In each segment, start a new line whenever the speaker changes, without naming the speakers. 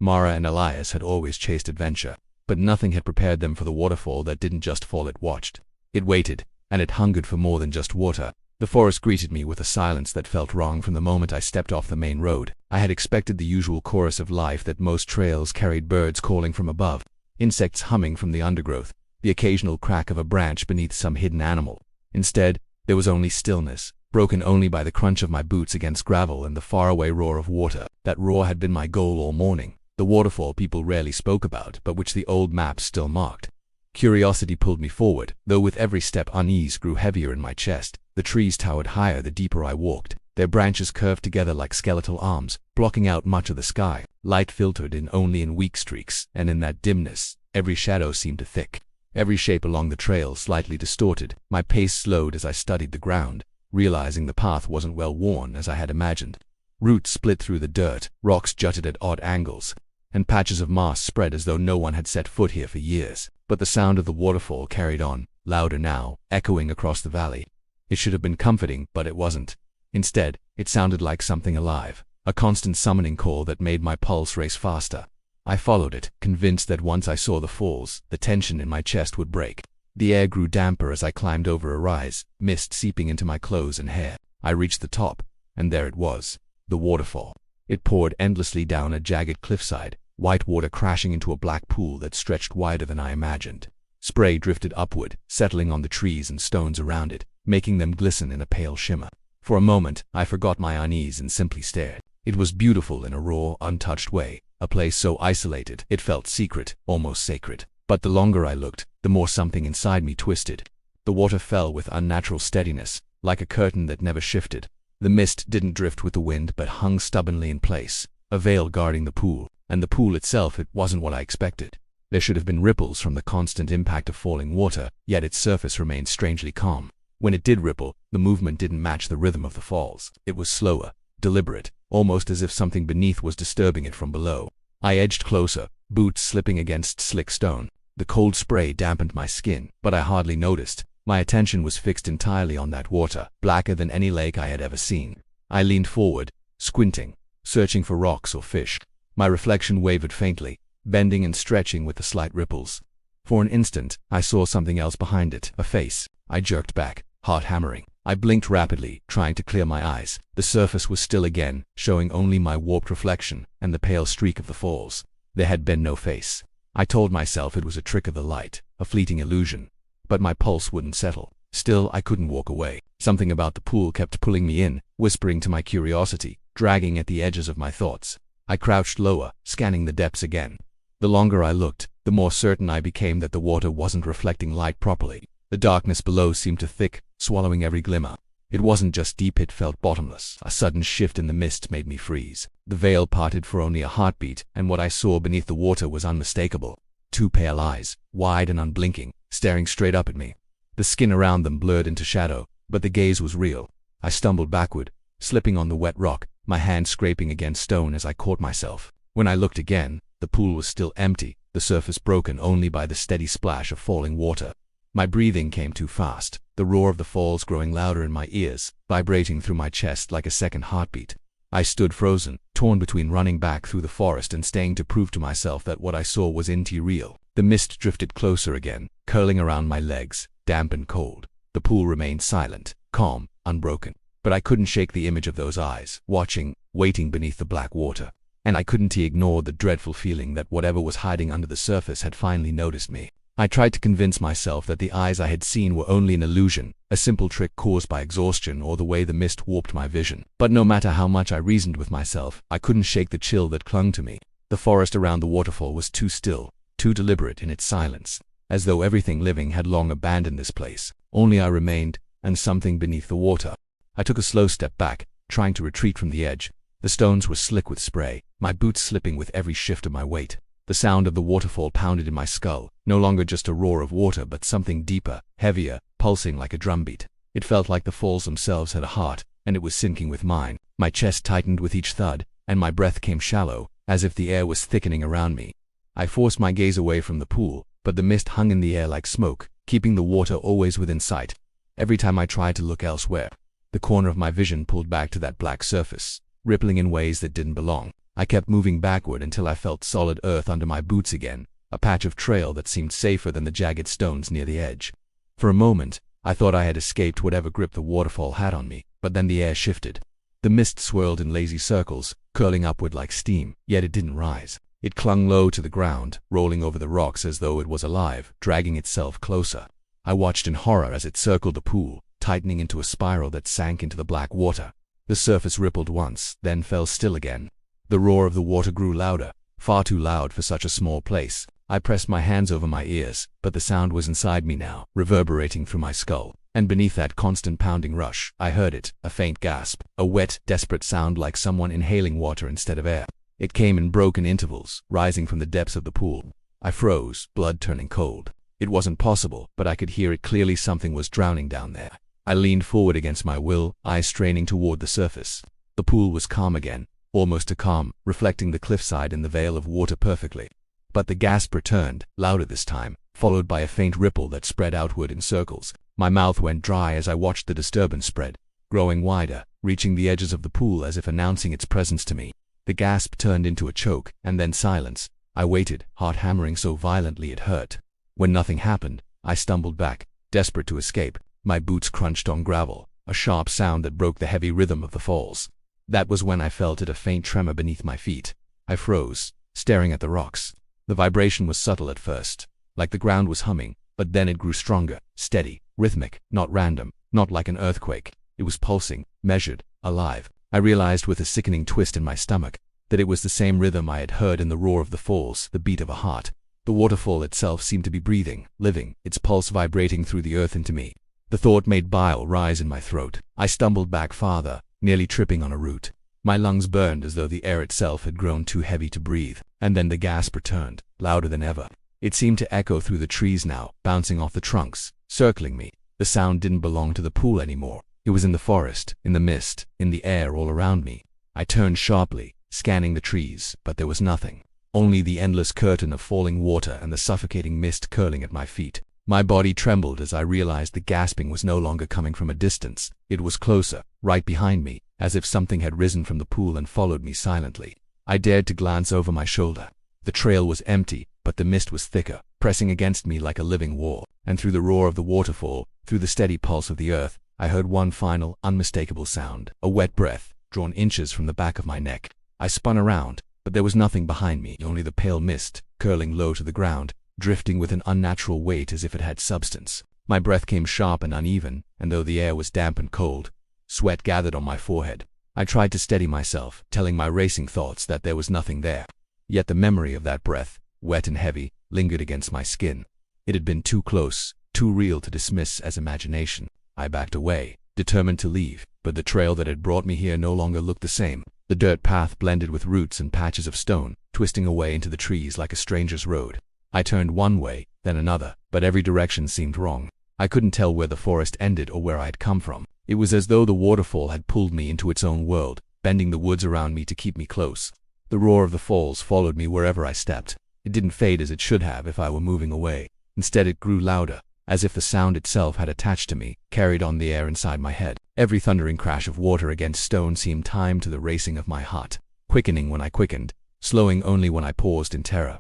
Mara and Elias had always chased adventure, but nothing had prepared them for the waterfall that didn't just fall, it watched. It waited, and it hungered for more than just water. The forest greeted me with a silence that felt wrong from the moment I stepped off the main road. I had expected the usual chorus of life that most trails carried: birds calling from above, insects humming from the undergrowth, the occasional crack of a branch beneath some hidden animal. Instead, there was only stillness, broken only by the crunch of my boots against gravel and the faraway roar of water. That roar had been my goal all morning, the waterfall people rarely spoke about, but which the old maps still marked. Curiosity pulled me forward, though with every step unease grew heavier in my chest. The trees towered higher the deeper I walked. Their branches curved together like skeletal arms, blocking out much of the sky. Light filtered in only in weak streaks, and in that dimness, every shadow seemed to thick. Every shape along the trail slightly distorted. My pace slowed as I studied the ground, realizing the path wasn't well worn as I had imagined. Roots split through the dirt, rocks jutted at odd angles, and patches of moss spread as though no one had set foot here for years. But the sound of the waterfall carried on, louder now, echoing across the valley. It should have been comforting, but it wasn't. Instead, it sounded like something alive, a constant summoning call that made my pulse race faster. I followed it, convinced that once I saw the falls, the tension in my chest would break. The air grew damper as I climbed over a rise, mist seeping into my clothes and hair. I reached the top, and there it was, the waterfall. It poured endlessly down a jagged cliffside, white water crashing into a black pool that stretched wider than I imagined. Spray drifted upward, settling on the trees and stones around it, making them glisten in a pale shimmer. For a moment, I forgot my unease and simply stared. It was beautiful in a raw, untouched way, a place so isolated it felt secret, almost sacred. But the longer I looked, the more something inside me twisted. The water fell with unnatural steadiness, like a curtain that never shifted. The mist didn't drift with the wind but hung stubbornly in place, a veil guarding the pool. And the pool itself, it wasn't what I expected. There should have been ripples from the constant impact of falling water, yet its surface remained strangely calm. When it did ripple, the movement didn't match the rhythm of the falls. It was slower, deliberate, almost as if something beneath was disturbing it from below. I edged closer, boots slipping against slick stone. The cold spray dampened my skin, but I hardly noticed. My attention was fixed entirely on that water, blacker than any lake I had ever seen. I leaned forward, squinting, searching for rocks or fish. My reflection wavered faintly, bending and stretching with the slight ripples. For an instant, I saw something else behind it, a face. I jerked back, heart hammering. I blinked rapidly, trying to clear my eyes. The surface was still again, showing only my warped reflection and the pale streak of the falls. There had been no face. I told myself it was a trick of the light, a fleeting illusion. But my pulse wouldn't settle. Still, I couldn't walk away. Something about the pool kept pulling me in, whispering to my curiosity, dragging at the edges of my thoughts. I crouched lower, scanning the depths again. The longer I looked, the more certain I became that the water wasn't reflecting light properly. The darkness below seemed too thick, swallowing every glimmer. It wasn't just deep, it felt bottomless. A sudden shift in the mist made me freeze. The veil parted for only a heartbeat, and what I saw beneath the water was unmistakable. Two pale eyes, wide and unblinking, staring straight up at me. The skin around them blurred into shadow, but the gaze was real. I stumbled backward, slipping on the wet rock, my hand scraping against stone as I caught myself. When I looked again, the pool was still empty, the surface broken only by the steady splash of falling water. My breathing came too fast, the roar of the falls growing louder in my ears, vibrating through my chest like a second heartbeat. I stood frozen, torn between running back through the forest and staying to prove to myself that what I saw was indeed real. The mist drifted closer again, curling around my legs, damp and cold. The pool remained silent, calm, unbroken. But I couldn't shake the image of those eyes, watching, waiting beneath the black water. And I couldn't ignore the dreadful feeling that whatever was hiding under the surface had finally noticed me. I tried to convince myself that the eyes I had seen were only an illusion, a simple trick caused by exhaustion or the way the mist warped my vision. But no matter how much I reasoned with myself, I couldn't shake the chill that clung to me. The forest around the waterfall was too still, too deliberate in its silence, as though everything living had long abandoned this place. Only I remained, and something beneath the water. I took a slow step back, trying to retreat from the edge. The stones were slick with spray, my boots slipping with every shift of my weight. The sound of the waterfall pounded in my skull, no longer just a roar of water but something deeper, heavier, pulsing like a drumbeat. It felt like the falls themselves had a heart, and it was syncing with mine. My chest tightened with each thud, and my breath came shallow, as if the air was thickening around me. I forced my gaze away from the pool, but the mist hung in the air like smoke, keeping the water always within sight. Every time I tried to look elsewhere, the corner of my vision pulled back to that black surface, rippling in ways that didn't belong. I kept moving backward until I felt solid earth under my boots again, a patch of trail that seemed safer than the jagged stones near the edge. For a moment, I thought I had escaped whatever grip the waterfall had on me, but then the air shifted. The mist swirled in lazy circles, curling upward like steam, yet it didn't rise. It clung low to the ground, rolling over the rocks as though it was alive, dragging itself closer. I watched in horror as it circled the pool, tightening into a spiral that sank into the black water. The surface rippled once, then fell still again. The roar of the water grew louder, far too loud for such a small place. I pressed my hands over my ears, but the sound was inside me now, reverberating through my skull. And beneath that constant pounding rush, I heard it, a faint gasp, a wet, desperate sound like someone inhaling water instead of air. It came in broken intervals, rising from the depths of the pool. I froze, blood turning cold. It wasn't possible, but I could hear it clearly. Something was drowning down there. I leaned forward against my will, eyes straining toward the surface. The pool was calm again, almost a calm, reflecting the cliffside in the veil of water perfectly. But the gasp returned, louder this time, followed by a faint ripple that spread outward in circles. My mouth went dry as I watched the disturbance spread, growing wider, reaching the edges of the pool as if announcing its presence to me. The gasp turned into a choke, and then silence. I waited, heart hammering so violently it hurt. When nothing happened, I stumbled back, desperate to escape. My boots crunched on gravel, a sharp sound that broke the heavy rhythm of the falls. That was when I felt a faint tremor beneath my feet. I froze, staring at the rocks. The vibration was subtle at first, like the ground was humming, but then it grew stronger, steady, rhythmic, not random, not like an earthquake. It was pulsing, measured, alive. I realized with a sickening twist in my stomach that it was the same rhythm I had heard in the roar of the falls, the beat of a heart. The waterfall itself seemed to be breathing, living, its pulse vibrating through the earth into me. The thought made bile rise in my throat. I stumbled back farther, nearly tripping on a root. My lungs burned as though the air itself had grown too heavy to breathe. And then the gasp returned, louder than ever. It seemed to echo through the trees now, bouncing off the trunks, circling me. The sound didn't belong to the pool anymore. It was in the forest, in the mist, in the air all around me. I turned sharply, scanning the trees, but there was nothing. Only the endless curtain of falling water and the suffocating mist curling at my feet. My body trembled as I realized the gasping was no longer coming from a distance. It was closer, right behind me, as if something had risen from the pool and followed me silently. I dared to glance over my shoulder. The trail was empty, but the mist was thicker, pressing against me like a living wall. And through the roar of the waterfall, through the steady pulse of the earth, I heard one final, unmistakable sound, a wet breath, drawn inches from the back of my neck. I spun around, but there was nothing behind me, only the pale mist, curling low to the ground, drifting with an unnatural weight as if it had substance. My breath came sharp and uneven, and though the air was damp and cold, sweat gathered on my forehead. I tried to steady myself, telling my racing thoughts that there was nothing there. Yet the memory of that breath, wet and heavy, lingered against my skin. It had been too close, too real to dismiss as imagination. I backed away, determined to leave, but the trail that had brought me here no longer looked the same. The dirt path blended with roots and patches of stone, twisting away into the trees like a stranger's road. I turned one way, then another, but every direction seemed wrong. I couldn't tell where the forest ended or where I had come from. It was as though the waterfall had pulled me into its own world, bending the woods around me to keep me close. The roar of the falls followed me wherever I stepped. It didn't fade as it should have if I were moving away. Instead it grew louder, as if the sound itself had attached to me, carried on the air inside my head. Every thundering crash of water against stone seemed timed to the racing of my heart, quickening when I quickened, slowing only when I paused in terror.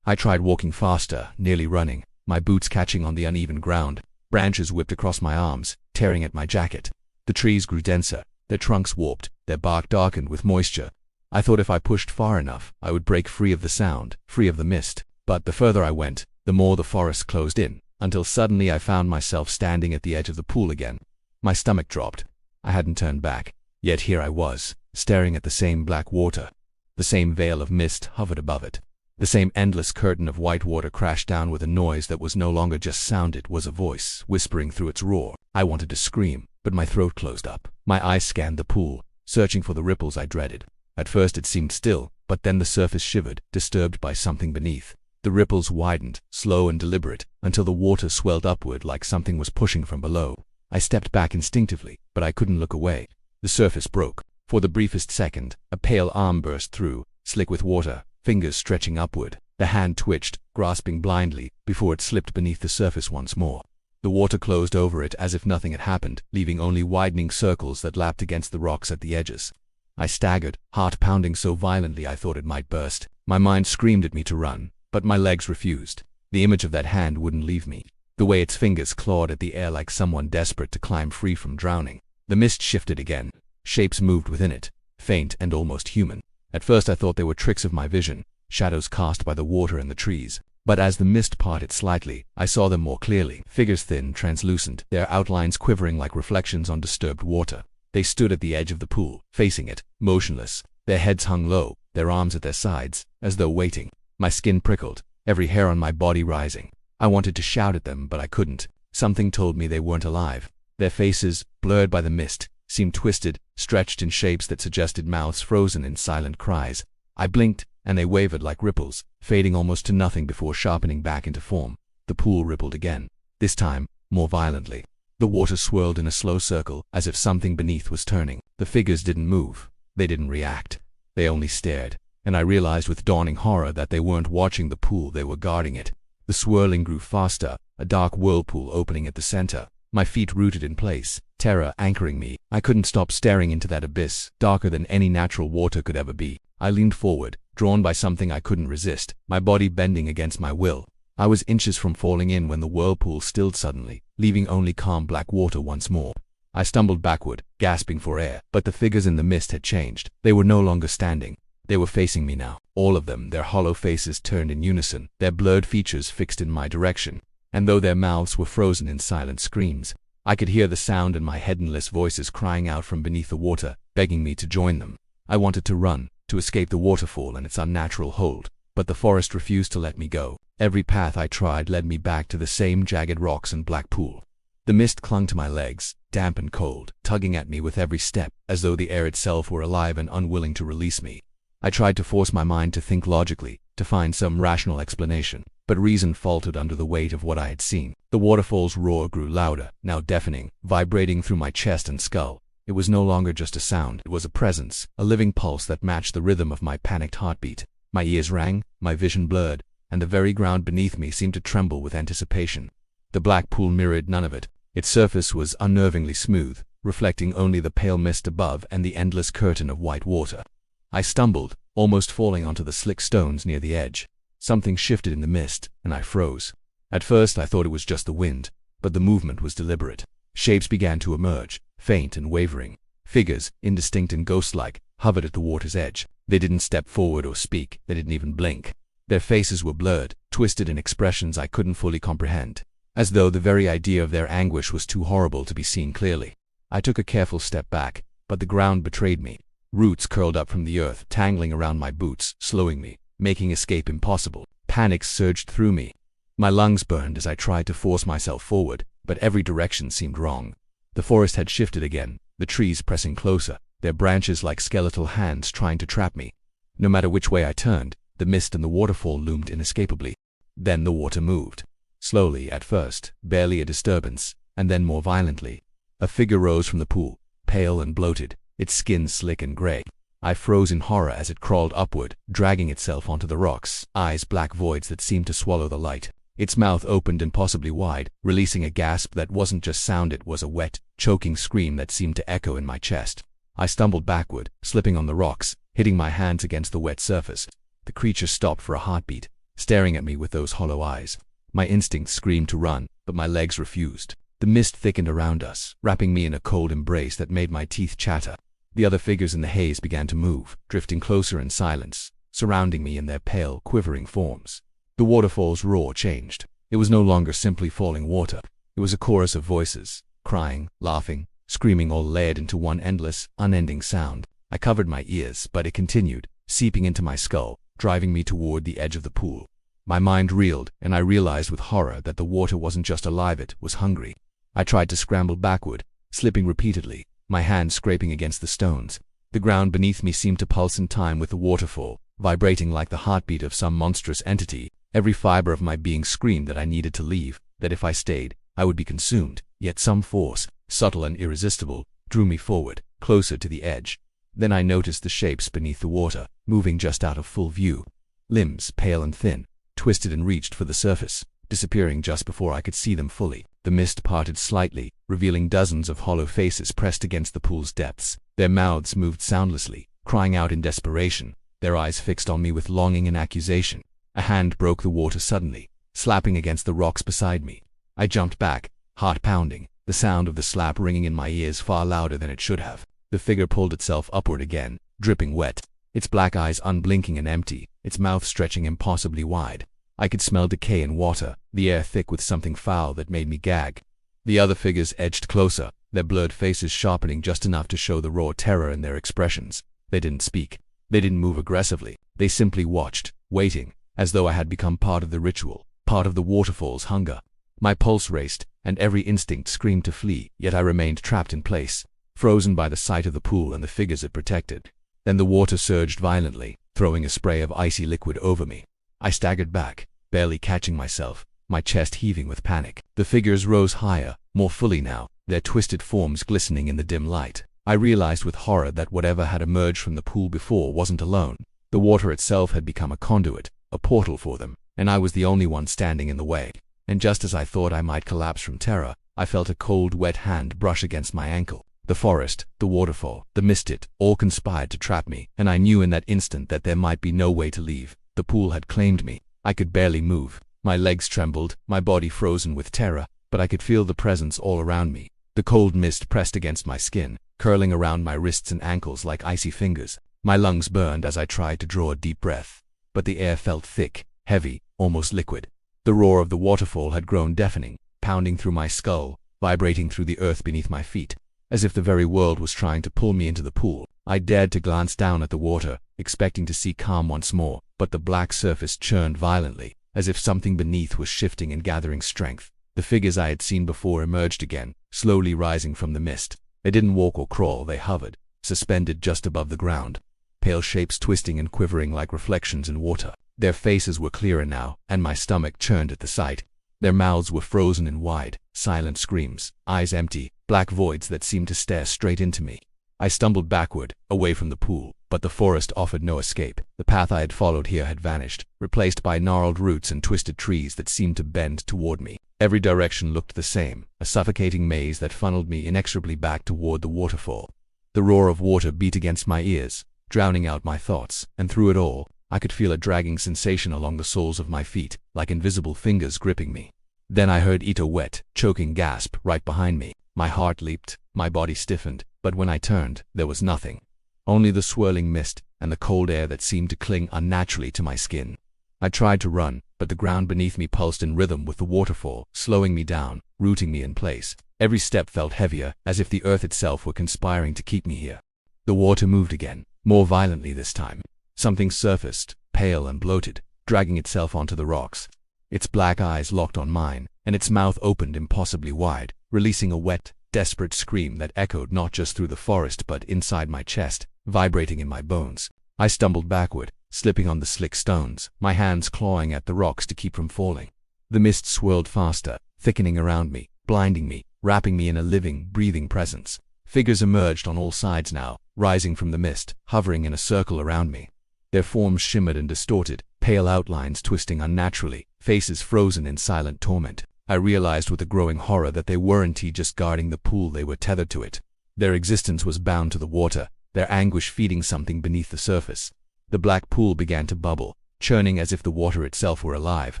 I tried walking faster, nearly running, my boots catching on the uneven ground. Branches whipped across my arms, tearing at my jacket. The trees grew denser, their trunks warped, their bark darkened with moisture. I thought if I pushed far enough, I would break free of the sound, free of the mist. But the further I went, the more the forest closed in, until suddenly I found myself standing at the edge of the pool again. My stomach dropped. I hadn't turned back, yet here I was, staring at the same black water. The same veil of mist hovered above it. The same endless curtain of white water crashed down with a noise that was no longer just sound, it was a voice, whispering through its roar. I wanted to scream, but my throat closed up. My eyes scanned the pool, searching for the ripples I dreaded. At first it seemed still, but then the surface shivered, disturbed by something beneath. The ripples widened, slow and deliberate, until the water swelled upward like something was pushing from below. I stepped back instinctively, but I couldn't look away. The surface broke. For the briefest second, a pale arm burst through, slick with water, fingers stretching upward. The hand twitched, grasping blindly, before it slipped beneath the surface once more. The water closed over it as if nothing had happened, leaving only widening circles that lapped against the rocks at the edges. I staggered, heart pounding so violently I thought it might burst. My mind screamed at me to run, but my legs refused. The image of that hand wouldn't leave me. The way its fingers clawed at the air like someone desperate to climb free from drowning. The mist shifted again. Shapes moved within it, faint and almost human. At first I thought they were tricks of my vision, shadows cast by the water and the trees. But as the mist parted slightly, I saw them more clearly. Figures thin, translucent, their outlines quivering like reflections on disturbed water. They stood at the edge of the pool, facing it, motionless. Their heads hung low, their arms at their sides, as though waiting. My skin prickled, every hair on my body rising. I wanted to shout at them, but I couldn't. Something told me they weren't alive. Their faces, blurred by the mist, seemed twisted, stretched in shapes that suggested mouths frozen in silent cries. I blinked, and they wavered like ripples, fading almost to nothing before sharpening back into form. The pool rippled again, this time more violently. The water swirled in a slow circle, as if something beneath was turning. The figures didn't move. They didn't react. They only stared, and I realized with dawning horror that they weren't watching the pool, they were guarding it. The swirling grew faster, a dark whirlpool opening at the center. My feet rooted in place, terror anchoring me. I couldn't stop staring into that abyss, darker than any natural water could ever be. I leaned forward, drawn by something I couldn't resist, my body bending against my will. I was inches from falling in when the whirlpool stilled suddenly, leaving only calm black water once more. I stumbled backward, gasping for air, but the figures in the mist had changed. They were no longer standing. They were facing me now, all of them, their hollow faces turned in unison, their blurred features fixed in my direction. And though their mouths were frozen in silent screams, I could hear the sound in my head, endless voices crying out from beneath the water, begging me to join them. I wanted to run, to escape the waterfall and its unnatural hold, but the forest refused to let me go. Every path I tried led me back to the same jagged rocks and black pool. The mist clung to my legs, damp and cold, tugging at me with every step, as though the air itself were alive and unwilling to release me. I tried to force my mind to think logically, to find some rational explanation, but reason faltered under the weight of what I had seen. The waterfall's roar grew louder, now deafening, vibrating through my chest and skull. It was no longer just a sound, it was a presence, a living pulse that matched the rhythm of my panicked heartbeat. My ears rang, my vision blurred, and the very ground beneath me seemed to tremble with anticipation. The black pool mirrored none of it. Its surface was unnervingly smooth, reflecting only the pale mist above and the endless curtain of white water. I stumbled, almost falling onto the slick stones near the edge. Something shifted in the mist, and I froze. At first I thought it was just the wind, but the movement was deliberate. Shapes began to emerge, faint and wavering. Figures, indistinct and ghost-like, hovered at the water's edge. They didn't step forward or speak, they didn't even blink. Their faces were blurred, twisted in expressions I couldn't fully comprehend, as though the very idea of their anguish was too horrible to be seen clearly. I took a careful step back, but the ground betrayed me. Roots curled up from the earth, tangling around my boots, slowing me, making escape impossible. Panic surged through me. My lungs burned as I tried to force myself forward, but every direction seemed wrong. The forest had shifted again, the trees pressing closer, their branches like skeletal hands trying to trap me. No matter which way I turned, the mist and the waterfall loomed inescapably. Then the water moved. Slowly at first, barely a disturbance, and then more violently. A figure rose from the pool, pale and bloated, its skin slick and gray. I froze in horror as it crawled upward, dragging itself onto the rocks, eyes black voids that seemed to swallow the light. Its mouth opened impossibly wide, releasing a gasp that wasn't just sound, it was a wet, choking scream that seemed to echo in my chest. I stumbled backward, slipping on the rocks, hitting my hands against the wet surface. The creature stopped for a heartbeat, staring at me with those hollow eyes. My instincts screamed to run, but my legs refused. The mist thickened around us, wrapping me in a cold embrace that made my teeth chatter. The other figures in the haze began to move, drifting closer in silence, surrounding me in their pale, quivering forms. The waterfall's roar changed. It was no longer simply falling water. It was a chorus of voices, crying, laughing, screaming, all layered into one endless, unending sound. I covered my ears, but it continued, seeping into my skull, driving me toward the edge of the pool. My mind reeled, and I realized with horror that the water wasn't just alive, it was hungry. I tried to scramble backward, slipping repeatedly, my hands scraping against the stones. The ground beneath me seemed to pulse in time with the waterfall, vibrating like the heartbeat of some monstrous entity. Every fiber of my being screamed that I needed to leave, that if I stayed, I would be consumed. Yet some force, subtle and irresistible, drew me forward, closer to the edge. Then I noticed the shapes beneath the water, moving just out of full view. Limbs, pale and thin, twisted and reached for the surface, disappearing just before I could see them fully. The mist parted slightly, revealing dozens of hollow faces pressed against the pool's depths. Their mouths moved soundlessly, crying out in desperation, their eyes fixed on me with longing and accusation. A hand broke the water suddenly, slapping against the rocks beside me. I jumped back, heart pounding, the sound of the slap ringing in my ears far louder than it should have. The figure pulled itself upward again, dripping wet, its black eyes unblinking and empty, its mouth stretching impossibly wide. I could smell decay and water, the air thick with something foul that made me gag. The other figures edged closer, their blurred faces sharpening just enough to show the raw terror in their expressions. They didn't speak. They didn't move aggressively. They simply watched, waiting, as though I had become part of the ritual, part of the waterfall's hunger. My pulse raced, and every instinct screamed to flee, yet I remained trapped in place, frozen by the sight of the pool and the figures it protected. Then the water surged violently, throwing a spray of icy liquid over me. I staggered back, barely catching myself, my chest heaving with panic. The figures rose higher, more fully now, their twisted forms glistening in the dim light. I realized with horror that whatever had emerged from the pool before wasn't alone. The water itself had become a conduit, a portal for them, and I was the only one standing in the way. And just as I thought I might collapse from terror, I felt a cold, wet hand brush against my ankle. The forest, the waterfall, the mist, all conspired to trap me, and I knew in that instant that there might be no way to leave. The pool had claimed me. I could barely move. My legs trembled, my body frozen with terror, but I could feel the presence all around me. The cold mist pressed against my skin, curling around my wrists and ankles like icy fingers. My lungs burned as I tried to draw a deep breath, but the air felt thick, heavy, almost liquid. The roar of the waterfall had grown deafening, pounding through my skull, vibrating through the earth beneath my feet, as if the very world was trying to pull me into the pool. I dared to glance down at the water, expecting to see calm once more, but the black surface churned violently, as if something beneath was shifting and gathering strength. The figures I had seen before emerged again, slowly rising from the mist. They didn't walk or crawl, they hovered, suspended just above the ground, pale shapes twisting and quivering like reflections in water. Their faces were clearer now, and my stomach churned at the sight. Their mouths were frozen in wide, silent screams, eyes empty, black voids that seemed to stare straight into me. I stumbled backward, away from the pool, but the forest offered no escape. The path I had followed here had vanished, replaced by gnarled roots and twisted trees that seemed to bend toward me. Every direction looked the same, a suffocating maze that funneled me inexorably back toward the waterfall. The roar of water beat against my ears, drowning out my thoughts, and through it all, I could feel a dragging sensation along the soles of my feet, like invisible fingers gripping me. Then I heard Ito wet, choking gasp right behind me. My heart leaped, my body stiffened, but when I turned, there was nothing. Only the swirling mist and the cold air that seemed to cling unnaturally to my skin. I tried to run, but the ground beneath me pulsed in rhythm with the waterfall, slowing me down, rooting me in place. Every step felt heavier, as if the earth itself were conspiring to keep me here. The water moved again, more violently this time. Something surfaced, pale and bloated, dragging itself onto the rocks. Its black eyes locked on mine, and its mouth opened impossibly wide, releasing a wet, desperate scream that echoed not just through the forest but inside my chest, vibrating in my bones. I stumbled backward, slipping on the slick stones, my hands clawing at the rocks to keep from falling. The mist swirled faster, thickening around me, blinding me, wrapping me in a living, breathing presence. Figures emerged on all sides now, rising from the mist, hovering in a circle around me. Their forms shimmered and distorted, pale outlines twisting unnaturally, faces frozen in silent torment. I realized with a growing horror that they weren't just guarding the pool, they were tethered to it. Their existence was bound to the water, their anguish feeding something beneath the surface. The black pool began to bubble, churning as if the water itself were alive.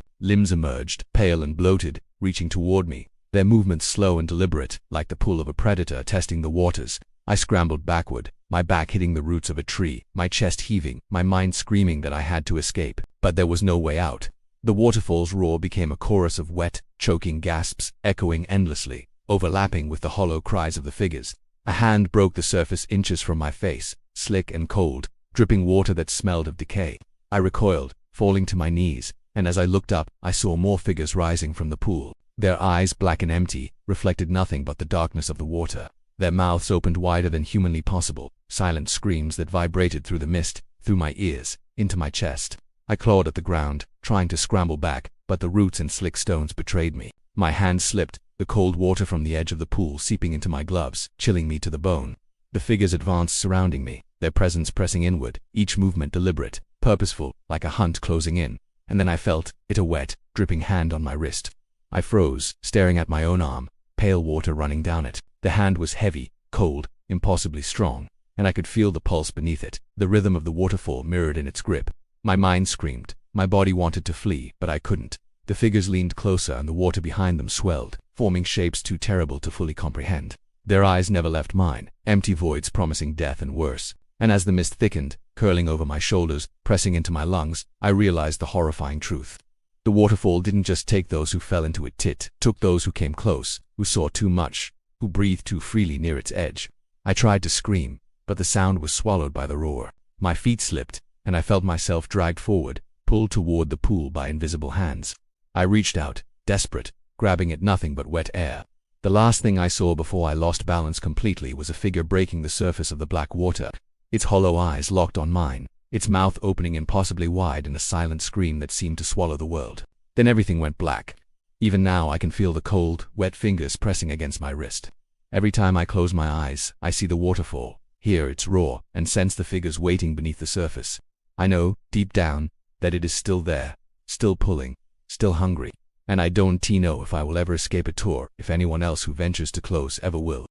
Limbs emerged, pale and bloated, reaching toward me, their movements slow and deliberate, like the pull of a predator testing the waters. I scrambled backward, my back hitting the roots of a tree, my chest heaving, my mind screaming that I had to escape. But there was no way out. The waterfall's roar became a chorus of wet, choking gasps, echoing endlessly, overlapping with the hollow cries of the figures. A hand broke the surface inches from my face, slick and cold, dripping water that smelled of decay. I recoiled, falling to my knees, and as I looked up, I saw more figures rising from the pool. Their eyes, black and empty, reflected nothing but the darkness of the water. Their mouths opened wider than humanly possible, silent screams that vibrated through the mist, through my ears, into my chest. I clawed at the ground, trying to scramble back, but the roots and slick stones betrayed me. My hand slipped, the cold water from the edge of the pool seeping into my gloves, chilling me to the bone. The figures advanced, surrounding me, their presence pressing inward, each movement deliberate, purposeful, like a hunt closing in. And then I felt a wet, dripping hand on my wrist. I froze, staring at my own arm, pale water running down it. The hand was heavy, cold, impossibly strong, and I could feel the pulse beneath it, the rhythm of the waterfall mirrored in its grip. My mind screamed. My body wanted to flee, but I couldn't. The figures leaned closer and the water behind them swelled, forming shapes too terrible to fully comprehend. Their eyes never left mine, empty voids promising death and worse. And as the mist thickened, curling over my shoulders, pressing into my lungs, I realized the horrifying truth. The waterfall didn't just take those who fell into it took those who came close, who saw too much, who breathed too freely near its edge. I tried to scream, but the sound was swallowed by the roar. My feet slipped, and I felt myself dragged forward, pulled toward the pool by invisible hands. I reached out, desperate, grabbing at nothing but wet air. The last thing I saw before I lost balance completely was a figure breaking the surface of the black water, its hollow eyes locked on mine, its mouth opening impossibly wide in a silent scream that seemed to swallow the world. Then everything went black. Even now I can feel the cold, wet fingers pressing against my wrist. Every time I close my eyes, I see the waterfall, hear its roar, and sense the figures waiting beneath the surface. I know, deep down, that it is still there, still pulling, still hungry, and I don't know if I will ever escape it or if anyone else who ventures too close ever will.